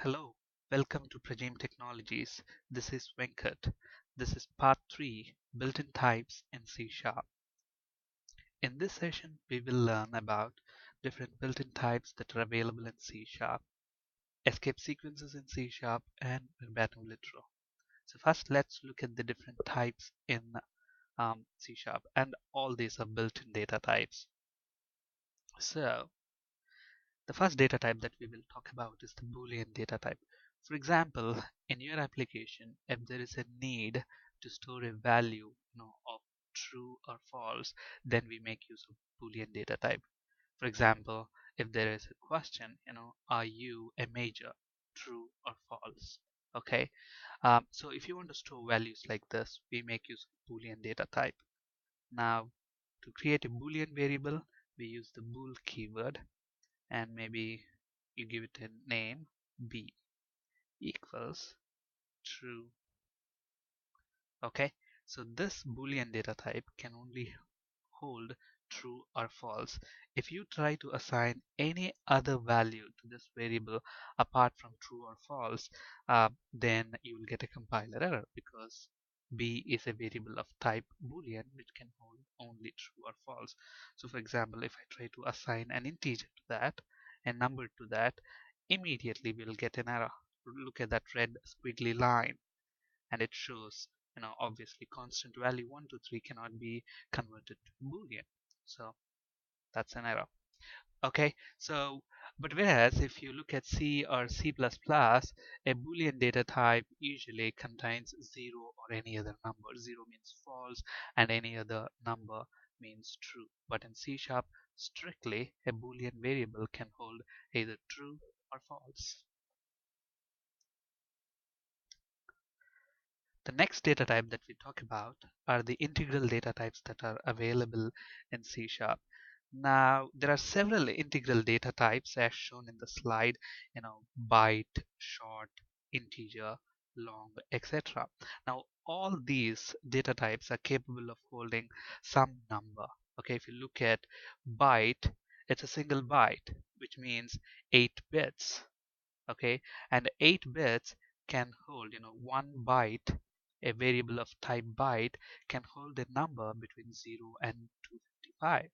Hello, welcome to Prajim Technologies. This is Venkat. This is part 3, Built-in Types in C Sharp. In this session, we will learn about different built-in types that are available in C Sharp, escape sequences in C Sharp, and verbatim literal. So first, let's look at the different types in C Sharp, and all these are built-in data types. So the first data type that we will talk about is the Boolean data type. For example, in your application, if there is a need to store a value, of true or false, then we make use of Boolean data type. For example, if there is a question, are you a major, true or false? Okay. So if you want to store values like this, we make use of Boolean data type. Now, to create a Boolean variable, we use the bool keyword, and maybe you give it a name, b equals true. Okay, so this Boolean data type can only hold true or false. If you try to assign any other value to this variable apart from true or false, then you will get a compiler error, because b is a variable of type Boolean which can hold only true or false. So for example, if I try to assign an integer to that, a number to that, immediately we'll get an error. Look at that red squiggly line, and it shows, obviously constant value 1 to 3 cannot be converted to Boolean. So that's an error. Okay, so but whereas if you look at C or C++, a Boolean data type usually contains 0 or any other number. 0 means false and any other number means true. But in C Sharp, strictly a Boolean variable can hold either true or false. The next data type that we talk about are the integral data types that are available in C Sharp. Now, there are several integral data types as shown in the slide, byte, short, integer, long, etc. Now, all these data types are capable of holding some number. Okay, if you look at byte, it's a single byte, which means 8 bits. Okay, and 8 bits can hold, 1 byte, a variable of type byte, can hold a number between 0 and 255.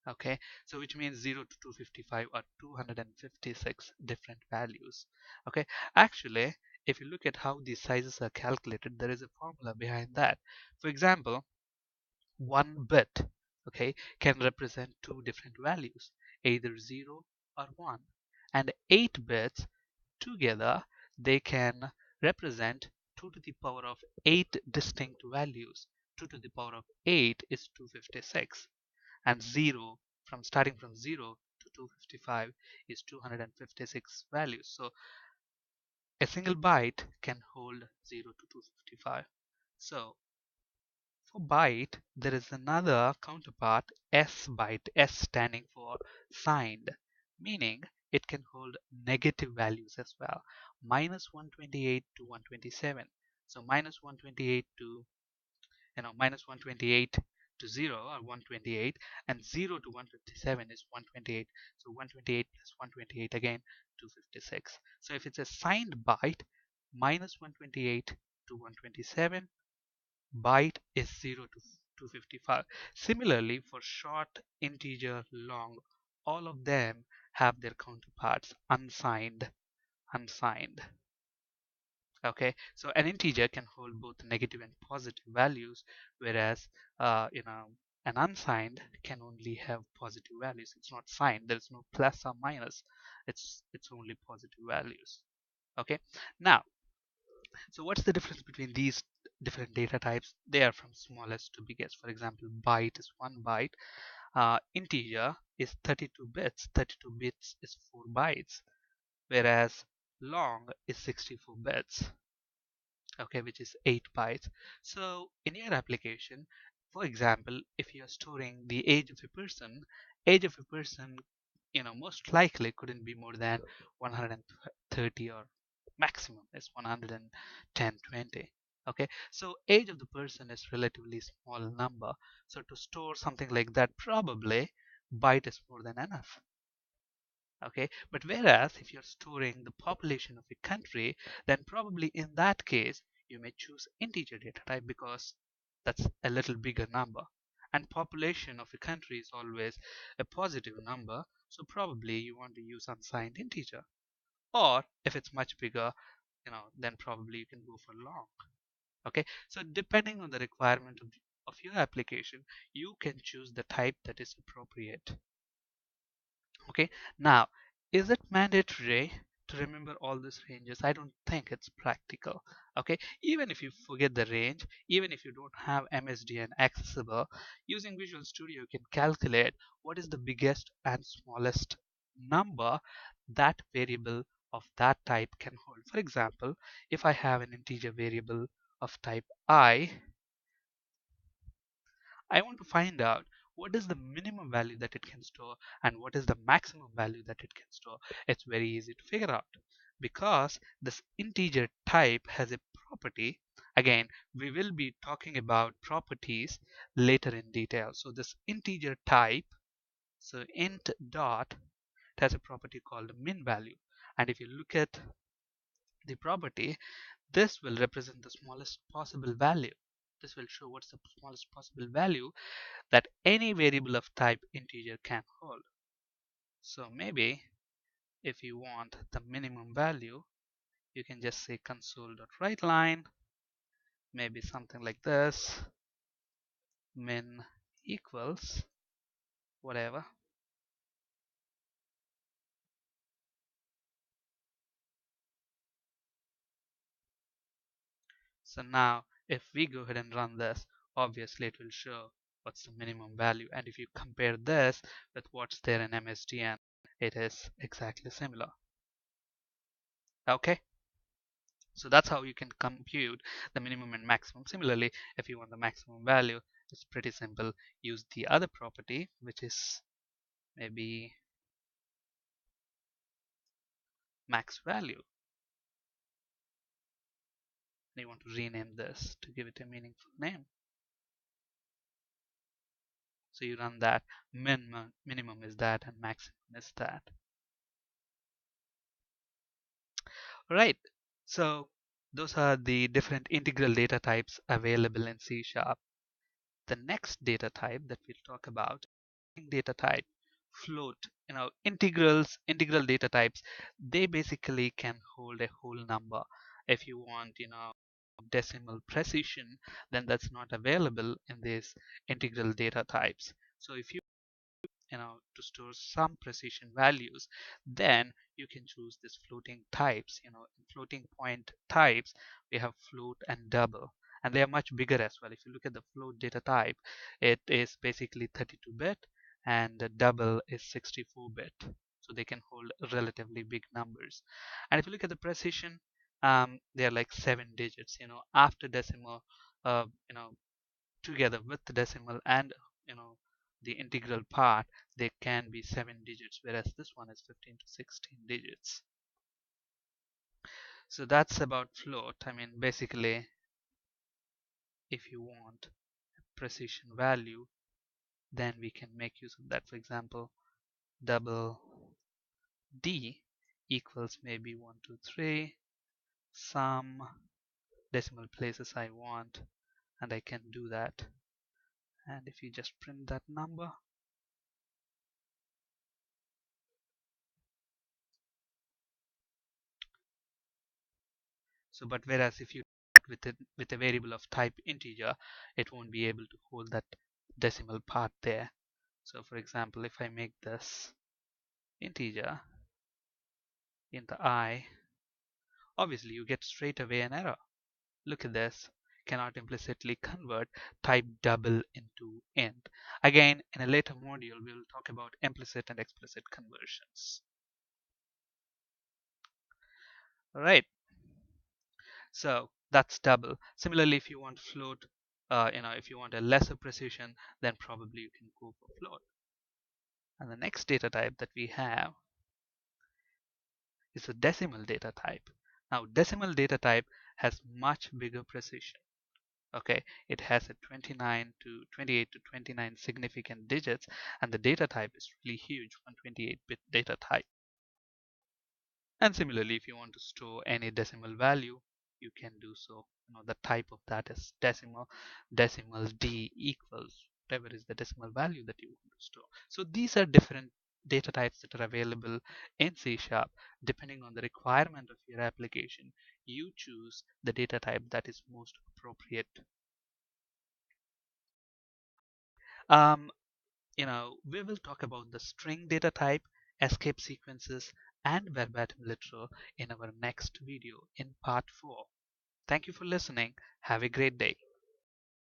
Okay, so which means 0 to 255 are 256 different values. Okay, actually, if you look at how these sizes are calculated, there is a formula behind that. For example, 1 bit, okay, can represent two different values, either 0 or 1, and 8 bits together, they can represent 2 to the power of 8 distinct values. 2 to the power of 8 is 256, and 0, from starting from 0 to 255, is 256 values. So a single byte can hold 0 to 255. So for byte, there is another counterpart, S byte, S standing for signed, meaning it can hold negative values as well. Minus 128 to 127. So minus 128 to, minus 128 to 0 or 128, and 0 to 157 is 128. So 128 plus 128 again, 256. So if it's a signed byte, minus 128 to 127, byte is 0 to 255. Similarly, for short, integer, long, all of them have their counterparts unsigned, unsigned. Okay, so an integer can hold both negative and positive values, whereas an unsigned can only have positive values. It's not signed. There is no plus or minus. It's only positive values. Okay, now, so what's the difference between these different data types? They are from smallest to biggest. For example, byte is 1 byte. Integer is 32 bits. 32 bits is 4 bytes, whereas long is 64 bits. Okay, which is 8 bytes. So in your application, for example, if you're storing the age of a person, age of a person, most likely couldn't be more than 130, or maximum is 110, 20. Okay, so age of the person is relatively small number. So to store something like that, probably byte is more than enough. Okay, but whereas if you're storing the population of a country, then probably in that case you may choose integer data type because that's a little bigger number, and population of a country is always a positive number, so probably you want to use unsigned integer. Or if it's much bigger, then probably you can go for long. Okay, so depending on the requirement of your application, you can choose the type that is appropriate. Okay, now, is it mandatory to remember all these ranges? I don't think it's practical. Okay, even if you forget the range, even if you don't have MSDN accessible, using Visual Studio you can calculate what is the biggest and smallest number that variable of that type can hold. For example, if I have an integer variable of type I want to find out what is the minimum value that it can store and what is the maximum value that it can store. It's very easy to figure out because this integer type has a property. Again, we will be talking about properties later in detail. So this integer type, so int dot, it has a property called min value. And if you look at the property, this will represent the smallest possible value. This will show what's the smallest possible value that any variable of type integer can hold. So maybe if you want the minimum value, you can just say console.writeLine, maybe something like this, min equals whatever. So now if we go ahead and run this, obviously it will show what's the minimum value. And if you compare this with what's there in MSDN, it is exactly similar. Okay. So that's how you can compute the minimum and maximum. Similarly, if you want the maximum value, it's pretty simple. Use the other property, which is maybe max value. And you want to rename this to give it a meaningful name. So you run that, minimum is that, and maximum is that. Right. So those are the different integral data types available in C#. The next data type that we'll talk about, data type, float. Integral data types, they basically can hold a whole number. If you want, decimal precision, then that's not available in these integral data types. So if to store some precision values, then you can choose this floating types. In floating point types, we have float and double, and they are much bigger as well. If you look at the float data type, it is basically 32-bit, and the double is 64-bit. So they can hold relatively big numbers. And if you look at the precision, they are like 7 digits. After decimal, uh, you know, together with the decimal and you know the integral part, they can be 7 digits, whereas this one is 15 to 16 digits. So that's about float. I mean, basically, if you want a precision value, then we can make use of that. For example, double D equals maybe 1 2 3 some decimal places I want, and I can do that. And if you just print that number, so but whereas if you with a variable of type integer, it won't be able to hold that decimal part there. So for example, if I make this integer in the I, obviously you get straight away an error. Look at this, cannot implicitly convert type double into int. Again, in a later module, we will talk about implicit and explicit conversions. All right. So that's double. Similarly, if you want float, if you want a lesser precision, then probably you can go for float. And the next data type that we have is a decimal data type. Now, decimal data type has much bigger precision. Okay, it has a 29 to 28 to 29 significant digits, and the data type is really huge, 128-bit data type. And similarly, if you want to store any decimal value, you can do so. The type of that is decimal d equals whatever is the decimal value that you want to store. So these are different data types that are available in C Sharp. Depending on the requirement of your application, you choose the data type that is most appropriate. Um, we will talk about the string data type, escape sequences, and verbatim literal in our next video in part 4. Thank you for listening. Have a great day.